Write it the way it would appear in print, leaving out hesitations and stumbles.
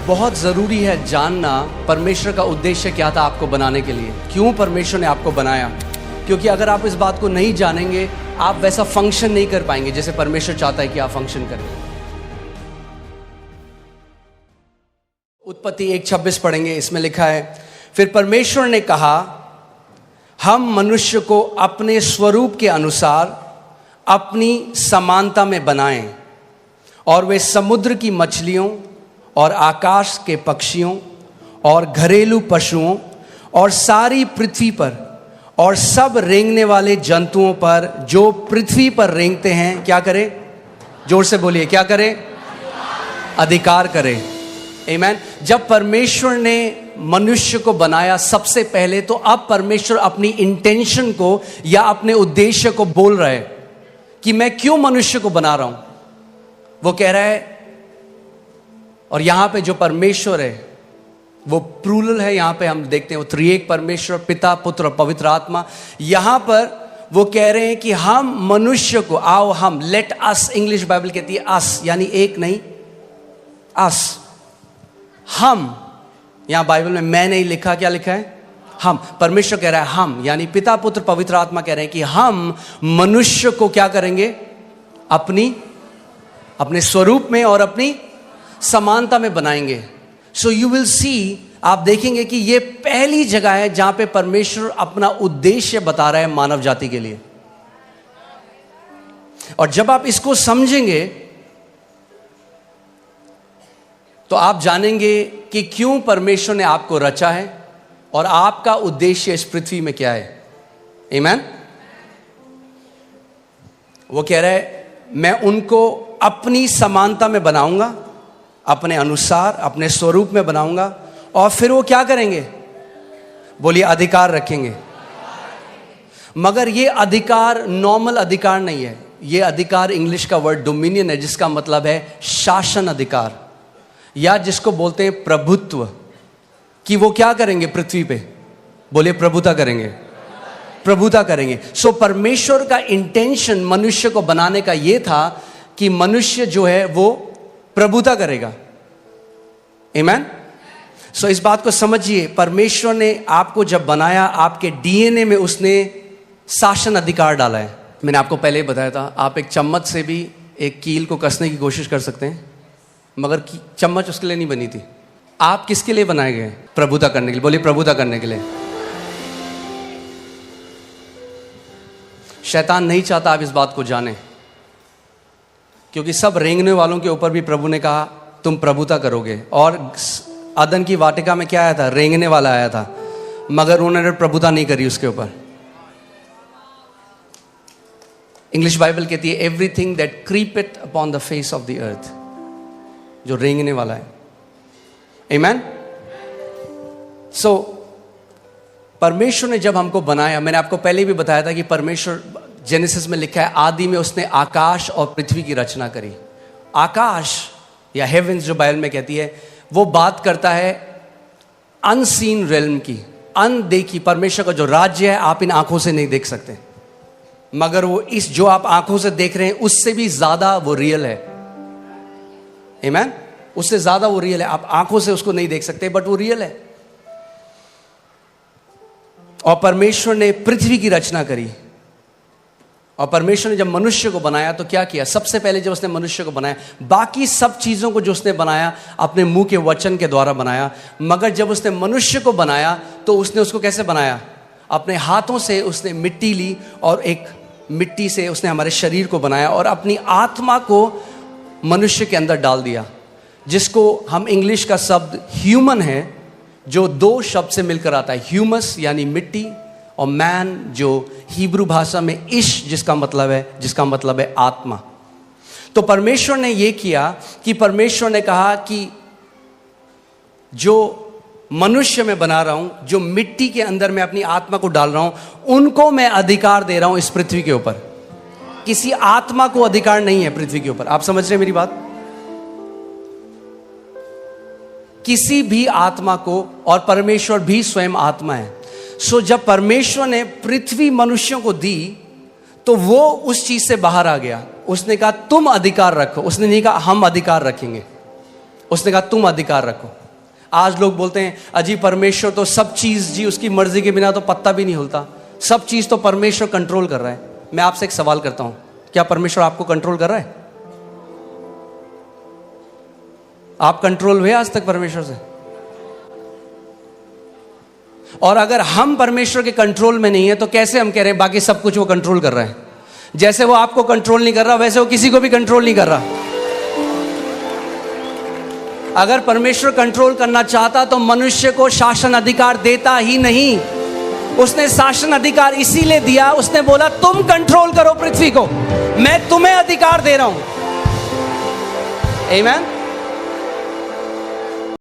बहुत ज़रूरी है जानना परमेश्वर का उद्देश्य क्या था आपको बनाने के लिए, क्यों परमेश्वर ने आपको बनाया। क्योंकि अगर आप इस बात को नहीं जानेंगे आप वैसा फंक्शन नहीं कर पाएंगे जैसे परमेश्वर चाहता है कि आप फंक्शन करें। उत्पत्ति 1:26 पढ़ेंगे, इसमें लिखा है, फिर परमेश्वर ने कहा हम मनुष्य को अपने स्वरूप के अनुसार अपनी समानता में बनाएं और वे समुद्र की मछलियों और आकाश के पक्षियों और घरेलू पशुओं और सारी पृथ्वी पर और सब रेंगने वाले जंतुओं पर जो पृथ्वी पर रेंगते हैं क्या करें? जोर से बोलिए, क्या करें? अधिकार करें। आमीन। जब परमेश्वर ने मनुष्य को बनाया सबसे पहले, तो अब परमेश्वर अपनी इंटेंशन को या अपने उद्देश्य को बोल रहा है कि मैं क्यों मनुष्य को बना रहा हूं। वो कह रहा है, और यहां पे जो परमेश्वर है वो प्लूरल है, यहां पे हम देखते हैं वो त्रिएक परमेश्वर, पिता, पुत्र और पवित्र आत्मा। यहां पर वो कह रहे हैं कि हम मनुष्य को, आओ हम, लेट अस, इंग्लिश बाइबल कहती है अस, यानी एक नहीं, अस, हम। यहां बाइबल में मैं नहीं लिखा, क्या लिखा है? हम। परमेश्वर कह रहा है हम, यानी पिता, पुत्र, पवित्र आत्मा कह रहे हैं कि हम मनुष्य को क्या करेंगे? अपने स्वरूप में और अपनी समानता में बनाएंगे। सो यू विल सी, आप देखेंगे कि ये पहली जगह है जहां पे परमेश्वर अपना उद्देश्य बता रहा है मानव जाति के लिए। और जब आप इसको समझेंगे तो आप जानेंगे कि क्यों परमेश्वर ने आपको रचा है और आपका उद्देश्य इस पृथ्वी में क्या है। आमीन। वो कह रहा है मैं उनको अपनी समानता में बनाऊंगा, अपने अनुसार, अपने स्वरूप में बनाऊंगा, और फिर वो क्या करेंगे? बोलिए, अधिकार रखेंगे। मगर ये अधिकार नॉर्मल अधिकार नहीं है, ये अधिकार इंग्लिश का वर्ड डोमिनियन है, जिसका मतलब है शासन अधिकार, या जिसको बोलते हैं प्रभुत्व। कि वो क्या करेंगे पृथ्वी पे? बोलिए, प्रभुता करेंगे, प्रभुता करेंगे। सो परमेश्वर का इंटेंशन मनुष्य को बनाने का ये था कि मनुष्य जो है वो प्रभुता करेगा। आमीन। सो इस बात को समझिए, परमेश्वर ने आपको जब बनाया, आपके डीएनए में उसने शासन अधिकार डाला है। मैंने आपको पहले ही बताया था, आप एक चम्मच से भी एक कील को कसने की कोशिश कर सकते हैं, मगर चम्मच उसके लिए नहीं बनी थी। आप किसके लिए बनाए गए? प्रभुता करने के लिए। बोलिए, प्रभुता करने के लिए। शैतान नहीं चाहता आप इस बात को जाने, क्योंकि सब रेंगने वालों के ऊपर भी प्रभु ने कहा तुम प्रभुता करोगे। और अदन की वाटिका में क्या आया था? रेंगने वाला आया था, मगर उन्होंने प्रभुता नहीं करी उसके ऊपर। इंग्लिश बाइबल कहती है everything that creepeth upon the face of the earth, जो रेंगने वाला है। आमीन। सो परमेश्वर ने जब हमको बनाया, मैंने आपको पहले भी बताया था कि परमेश्वर, जेनेसिस में लिखा है आदि में उसने आकाश और पृथ्वी की रचना करी। आकाश या हेवेंस जो बाइबल में कहती है, वो बात करता है अनसीन रेल्म की, अनदेखी। परमेश्वर का जो राज्य है आप इन आंखों से नहीं देख सकते, मगर वो इस जो आप आंखों से देख रहे हैं उससे भी ज्यादा वो रियल है। आमीन। उससे ज्यादा वो रियल है। आप आंखों से उसको नहीं देख सकते, बट वो रियल है। और परमेश्वर ने पृथ्वी की रचना करी। और परमेश्वर ने जब मनुष्य को बनाया तो क्या किया? सबसे पहले जब उसने मनुष्य को बनाया, बाकी सब चीजों को जो उसने बनाया अपने मुंह के वचन के द्वारा बनाया, मगर जब उसने मनुष्य को बनाया तो उसने उसको कैसे बनाया? अपने हाथों से उसने मिट्टी ली और एक मिट्टी से उसने हमारे शरीर को बनाया और अपनी आत्मा को मनुष्य के अंदर डाल दिया, जिसको हम इंग्लिश का शब्द ह्यूमन है, जो दो शब्द से मिलकर आता है, ह्यूमस यानी मिट्टी, और मैन जो हिब्रू भाषा में इश जिसका मतलब है आत्मा। तो परमेश्वर ने यह किया कि परमेश्वर ने कहा कि जो मनुष्य मैं बना रहा हूं, जो मिट्टी के अंदर मैं अपनी आत्मा को डाल रहा हूं, उनको मैं अधिकार दे रहा हूं इस पृथ्वी के ऊपर। किसी आत्मा को अधिकार नहीं है पृथ्वी के ऊपर। आप समझ रहे हैं मेरी बात? किसी भी आत्मा को, और परमेश्वर भी स्वयं आत्मा है। सो जब परमेश्वर ने पृथ्वी मनुष्यों को दी तो वो उस चीज से बाहर आ गया। उसने कहा तुम अधिकार रखो, उसने नहीं कहा हम अधिकार रखेंगे, उसने कहा तुम अधिकार रखो। आज लोग बोलते हैं अजी परमेश्वर तो सब चीज़ जी उसकी मर्जी के बिना तो पत्ता भी नहीं हिलता, सब चीज़ तो परमेश्वर कंट्रोल कर रहा है। मैं आपसे एक सवाल करता हूं, क्या परमेश्वर आपको कंट्रोल कर रहा है? आप कंट्रोल हुए आज तक परमेश्वर से? और अगर हम परमेश्वर के कंट्रोल में नहीं है तो कैसे हम कह रहे हैं बाकी सब कुछ वो कंट्रोल कर रहा है? जैसे वो आपको कंट्रोल नहीं कर रहा वैसे वो किसी को भी कंट्रोल नहीं कर रहा। अगर परमेश्वर कंट्रोल करना चाहता तो मनुष्य को शासन अधिकार देता ही नहीं। उसने शासन अधिकार इसीलिए दिया, उसने बोला तुम कंट्रोल करो पृथ्वी को, मैं तुम्हें अधिकार दे रहा हूं। आमीन।